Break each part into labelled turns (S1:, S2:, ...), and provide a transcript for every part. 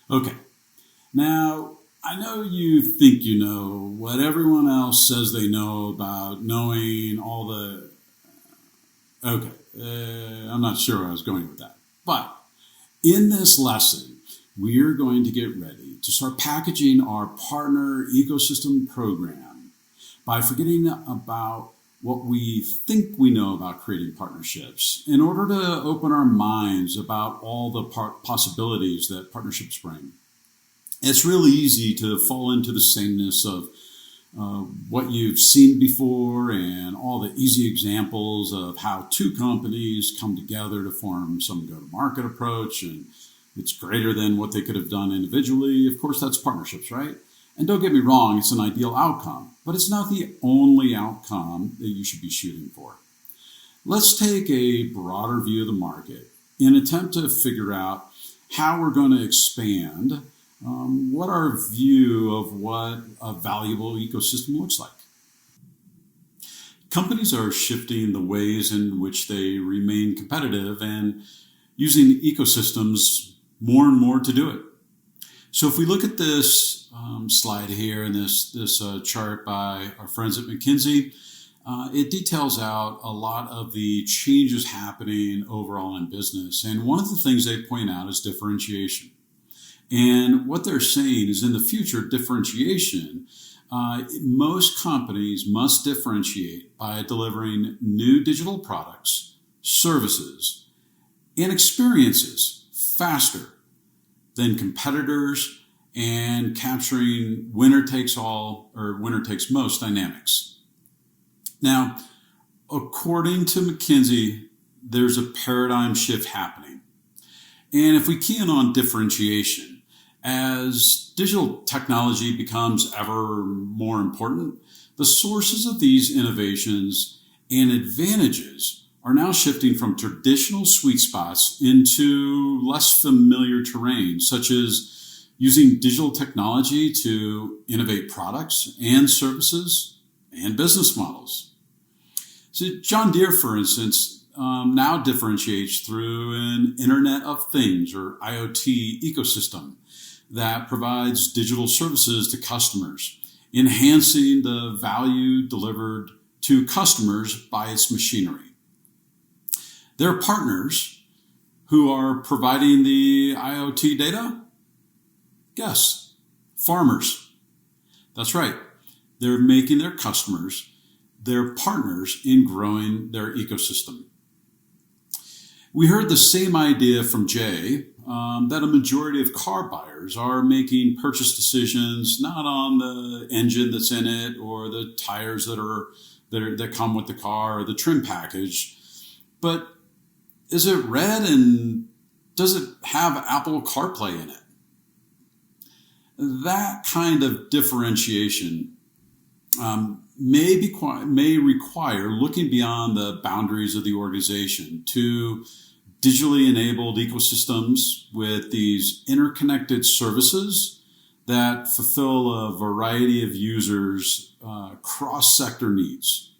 S1: Okay. Now, I know you think you know what everyone else says they know about knowing all the. Okay. I'm not sure where I was going with that. But in this lesson, we are going to get ready to start packaging our partner ecosystem program by forgetting about what we think we know about creating partnerships in order to open our minds about all the possibilities that partnerships bring. It's really easy to fall into the sameness of what you've seen before and all the easy examples of how two companies come together to form some go-to-market approach, and it's greater than what they could have done individually. Of course, that's partnerships, right? And don't get me wrong, it's an ideal outcome, but it's not the only outcome that you should be shooting for. Let's take a broader view of the market in an attempt to figure out how we're going to expand what our view of what a valuable ecosystem looks like. Companies are shifting the ways in which they remain competitive and using ecosystems more and more to do it. So if we look at this slide here and this chart by our friends at McKinsey, it details out a lot of the changes happening overall in business. And one of the things they point out is differentiation. And what they're saying is in the future, differentiation, most companies must differentiate by delivering new digital products, services, and experiences faster than competitors and capturing winner takes all or winner takes most dynamics. Now, according to McKinsey, there's a paradigm shift happening. And if we key in on differentiation, as digital technology becomes ever more important, the sources of these innovations and advantages are now shifting from traditional sweet spots into less familiar terrain, such as using digital technology to innovate products and services and business models. So John Deere, for instance, now differentiates through an Internet of Things or IoT ecosystem that provides digital services to customers, enhancing the value delivered to customers by its machinery. Their partners who are providing the IoT data, guess, farmers. That's right. They're making their customers their partners in growing their ecosystem. We heard the same idea from Jay, that a majority of car buyers are making purchase decisions not on the engine that's in it or the tires that come with the car or the trim package, but is it red and does it have Apple CarPlay in it? That kind of differentiation may require looking beyond the boundaries of the organization to digitally enabled ecosystems with these interconnected services that fulfill a variety of users' cross-sector needs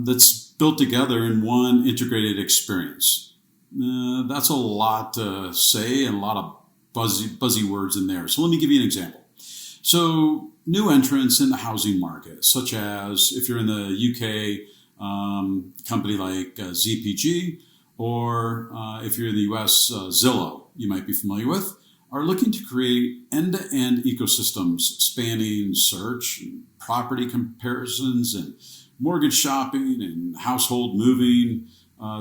S1: that's built together in one integrated experience. That's a lot to say and a lot of buzzy words in there. So let me give you an example. So new entrants in the housing market, such as if you're in the UK, company like ZPG, or if you're in the US, Zillow, you might be familiar with, are looking to create end-to-end ecosystems spanning search and property comparisons and mortgage shopping and household moving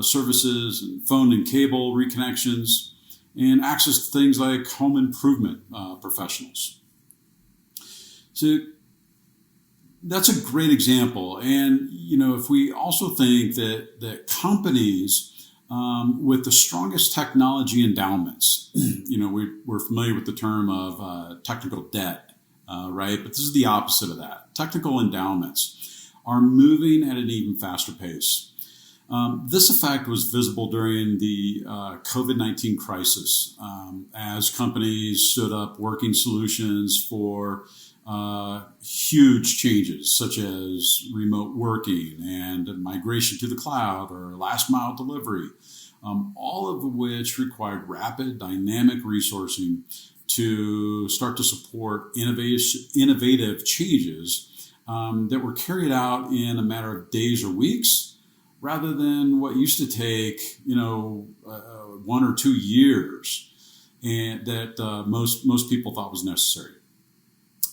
S1: services and phone and cable reconnections and access to things like home improvement professionals. So that's a great example. And, if we also think that companies with the strongest technology endowments, we're familiar with the term of technical debt, right? But this is the opposite of that. Technical endowments are moving at an even faster pace. This effect was visible during the COVID-19 crisis as companies stood up working solutions for huge changes such as remote working and migration to the cloud or last mile delivery, all of which required rapid dynamic resourcing to start to support innovative changes that were carried out in a matter of days or weeks, rather than what used to take 1 or 2 years, and that most people thought was necessary.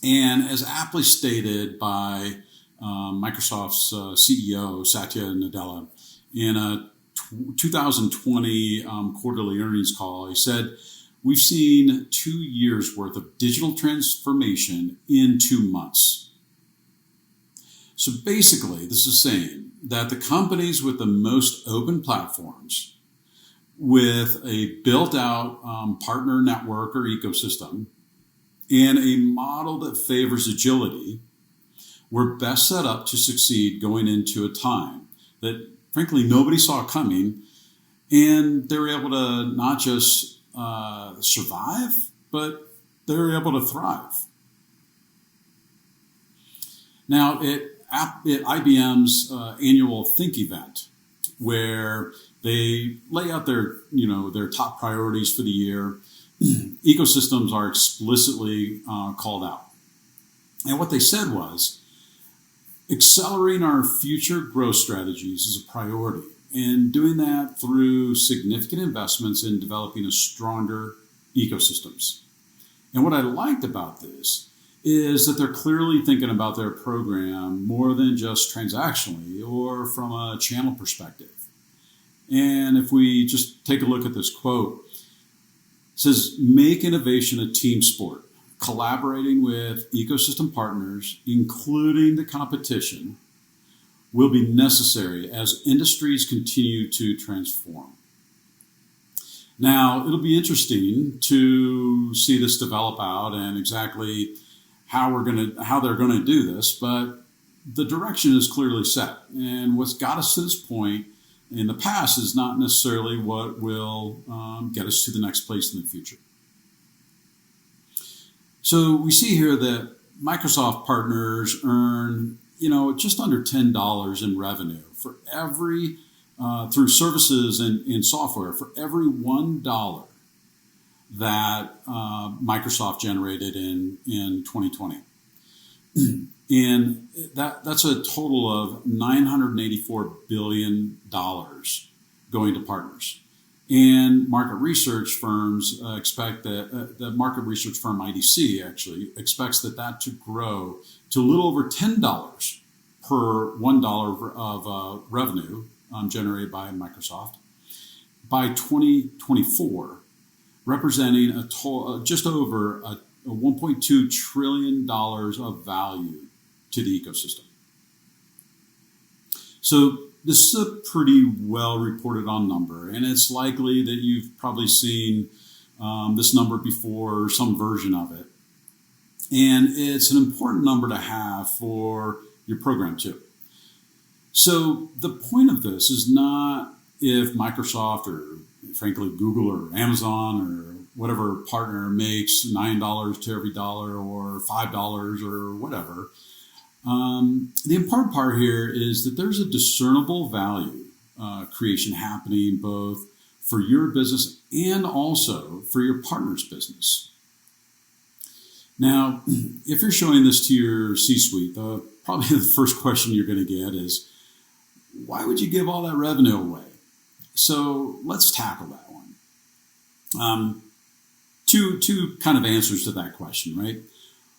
S1: And as aptly stated by Microsoft's CEO, Satya Nadella, in a 2020 quarterly earnings call, he said, "We've seen 2 years worth of digital transformation in 2 months." So basically, this is saying that the companies with the most open platforms, with a built-out partner network or ecosystem, and a model that favors agility, were best set up to succeed going into a time that, frankly, nobody saw coming, and they were able to not just survive, but they were able to thrive. Now, at IBM's annual Think event, where they lay out their top priorities for the year, ecosystems are explicitly called out. And what they said was, accelerating our future growth strategies is a priority, and doing that through significant investments in developing a stronger ecosystems. And what I liked about this is that they're clearly thinking about their program more than just transactionally or from a channel perspective. And if we just take a look at this quote, it says, "Make innovation a team sport. Collaborating with ecosystem partners, including the competition, will be necessary as industries continue to transform." Now, it'll be interesting to see this develop out and exactly how they're going to do this, but the direction is clearly set. And what's got us to this point in the past is not necessarily what will get us to the next place in the future. So we see here that Microsoft partners earn, just under $10 in revenue for every, through services and software, for every $1 that Microsoft generated in 2020. And that's a total of $984 billion going to partners. And market research firms expect that the market research firm IDC actually expects that to grow to a little over $10 per $1 of revenue generated by Microsoft by 2024, representing a total just over a $1.2 trillion of value to the ecosystem. So this is a pretty well reported on number, and it's likely that you've probably seen this number before, or some version of it. And it's an important number to have for your program too. So the point of this is not if Microsoft or frankly Google or Amazon or whatever partner makes $9 to every dollar or $5 or whatever. The important part here is that there's a discernible value creation happening both for your business and also for your partner's business. Now, if you're showing this to your C-suite, probably the first question you're going to get is, why would you give all that revenue away? So let's tackle that one. Two kind of answers to that question, right?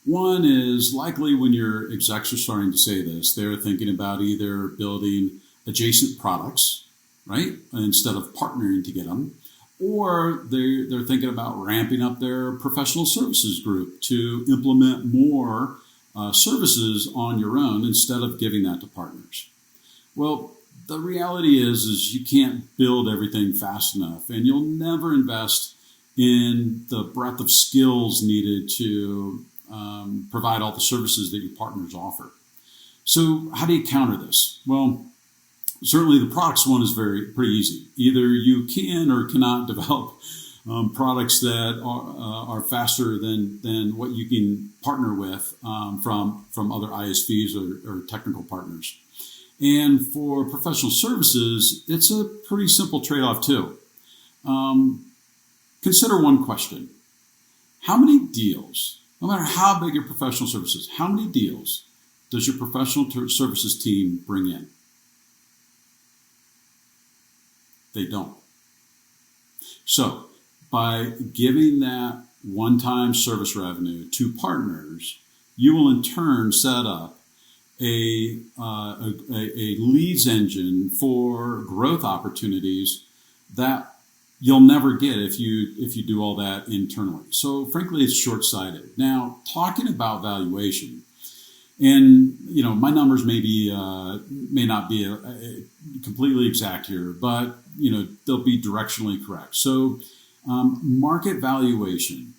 S1: One is likely when your execs are starting to say this, they're thinking about either building adjacent products, right, instead of partnering to get them, or they're thinking about ramping up their professional services group to implement more services on your own instead of giving that to partners. Well, the reality is you can't build everything fast enough, and you'll never invest in the breadth of skills needed to provide all the services that your partners offer. So how do you counter this? Well, certainly the products one is pretty easy. Either you can or cannot develop products that are faster than what you can partner with from other ISVs or technical partners. And for professional services, it's a pretty simple trade-off too. Consider one question. How many deals, no matter how big your professional service is, how many deals does your professional services team bring in? They don't. So by giving that one-time service revenue to partners, you will in turn set up a leads engine for growth opportunities that you'll never get if you do all that internally. So frankly, it's short-sighted. Now, talking about valuation, and my numbers may not be completely exact here, but they'll be directionally correct. So market valuation,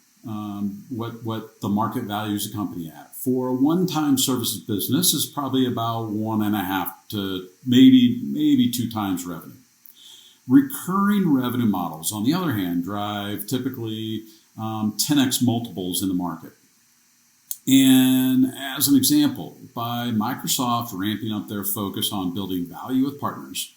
S1: what the market values a company at for a one-time services business is probably about 1.5 to maybe 2 times revenue. Recurring revenue models, on the other hand, drive typically 10x multiples in the market. And as an example, by Microsoft ramping up their focus on building value with partners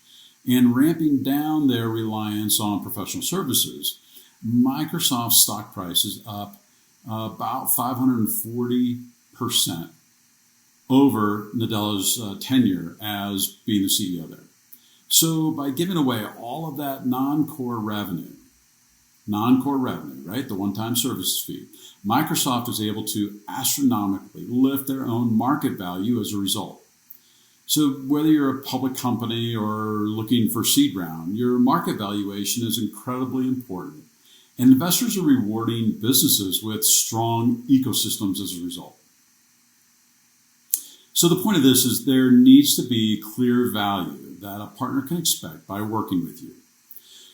S1: and ramping down their reliance on professional services, Microsoft's stock price is up about 540% over Nadella's tenure as being the CEO there. So by giving away all of that non-core revenue, right, the one-time services fee, Microsoft is able to astronomically lift their own market value as a result. So whether you're a public company or looking for seed round, your market valuation is incredibly important. And investors are rewarding businesses with strong ecosystems as a result. So the point of this is there needs to be clear value that a partner can expect by working with you.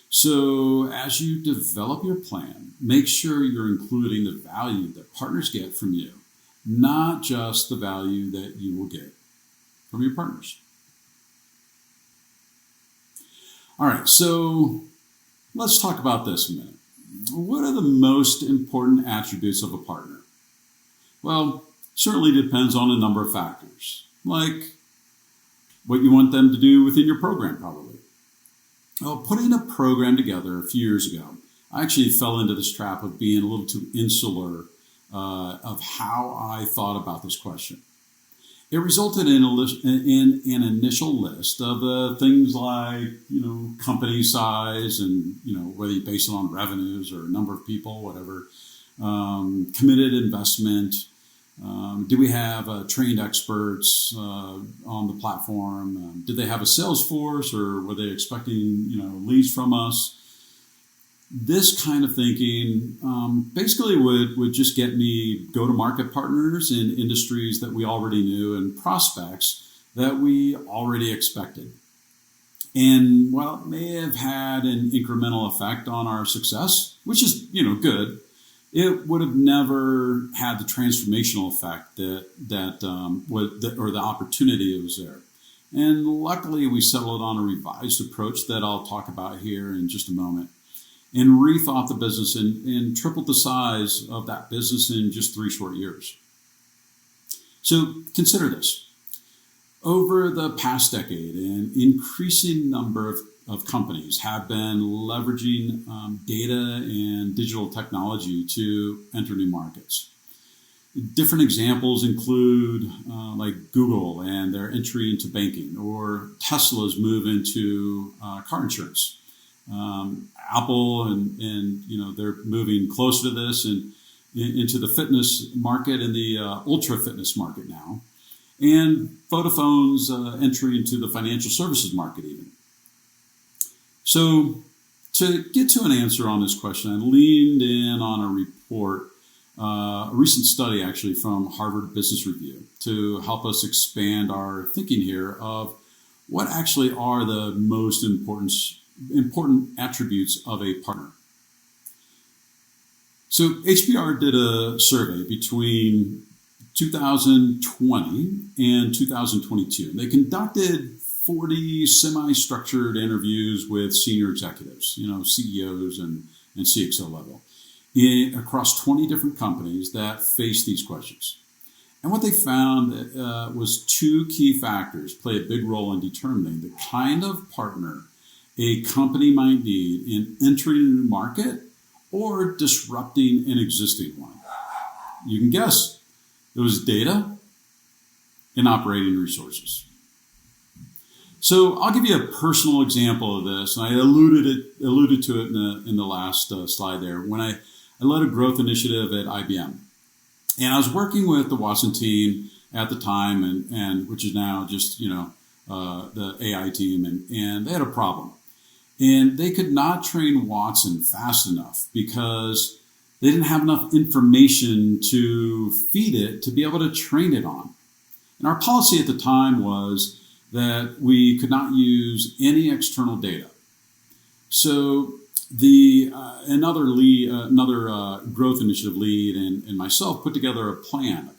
S1: So as you develop your plan, make sure you're including the value that partners get from you, not just the value that you will get from your partners. All right, so let's talk about this a minute. What are the most important attributes of a partner? Well, certainly depends on a number of factors, like what you want them to do within your program, probably. Well, putting a program together a few years ago, I actually fell into this trap of being a little too insular of how I thought about this question. It resulted in an initial list of things like, company size and, whether you base it on revenues or number of people, whatever, committed investment. Do we have trained experts on the platform? Did they have a sales force, or were they expecting leads from us? This kind of thinking basically would just get me go-to-market partners in industries that we already knew and prospects that we already expected. And while it may have had an incremental effect on our success, which is good, it would have never had the transformational effect or the opportunity that was there. And luckily, we settled on a revised approach that I'll talk about here in just a moment, and rethought the business and tripled the size of that business in just 3 short years. So consider this. Over the past decade, an increasing number of companies have been leveraging data and digital technology to enter new markets. Different examples include like Google and their entry into banking, or Tesla's move into car insurance. Apple and they're moving closer to this and into the fitness market and the ultra fitness market now, and Vodafone's entry into the financial services market even. So to get to an answer on this question, I leaned in on a report, a recent study actually from Harvard Business Review, to help us expand our thinking here of what actually are the most important attributes of a partner. So HBR did a survey between 2020 and 2022. They conducted 40 semi-structured interviews with senior executives, CEOs and CXO level, across 20 different companies that face these questions. And what they found was 2 key factors play a big role in determining the kind of partner a company might need in entering a new market or disrupting an existing one? You can guess. It was data and operating resources. So I'll give you a personal example of this, and I alluded to it in the last slide there. When I led a growth initiative at IBM, and I was working with the Watson team at the time, and which is now just the AI team, and they had a problem, and they could not train Watson fast enough because they didn't have enough information to feed it to be able to train it on. And our policy at the time was that we could not use any external data. So another growth initiative lead and myself put together a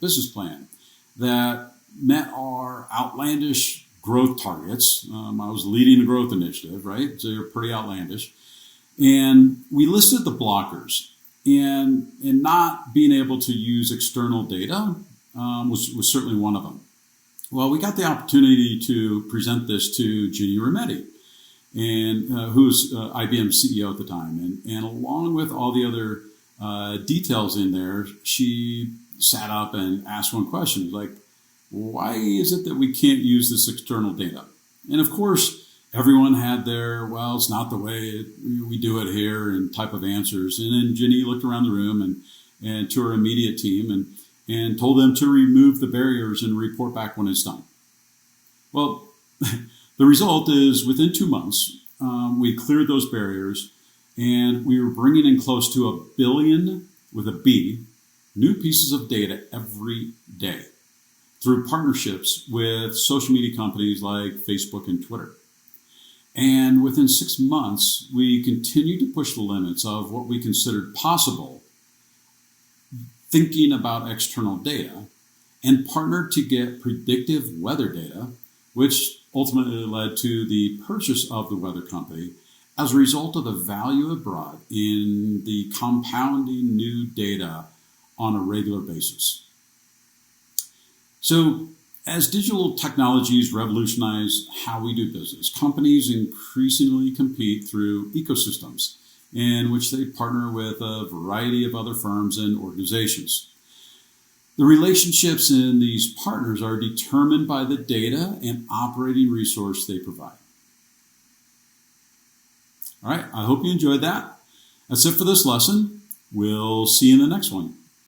S1: business plan that met our outlandish growth targets. I was leading the growth initiative, right? So they're pretty outlandish. And we listed the blockers. And not being able to use external data was certainly one of them. Well, we got the opportunity to present this to Ginny Rometty, and who's IBM's CEO at the time. And along with all the other details in there, she sat up and asked one question, like, why is it that we can't use this external data? And of course, everyone had their, well, it's not the way we do it here, and type of answers. And then Ginny looked around the room and to her immediate team and told them to remove the barriers and report back when it's done. Well, the result is within 2 months, we cleared those barriers, and we were bringing in close to 1 billion, with a B, new pieces of data every day through partnerships with social media companies like Facebook and Twitter. And within 6 months, we continued to push the limits of what we considered possible, thinking about external data, and partnered to get predictive weather data, which ultimately led to the purchase of the weather company as a result of the value it brought in the compounding new data on a regular basis. So, as digital technologies revolutionize how we do business, companies increasingly compete through ecosystems in which they partner with a variety of other firms and organizations. The relationships in these partners are determined by the data and operating resource they provide. All right, I hope you enjoyed that. That's it for this lesson. We'll see you in the next one.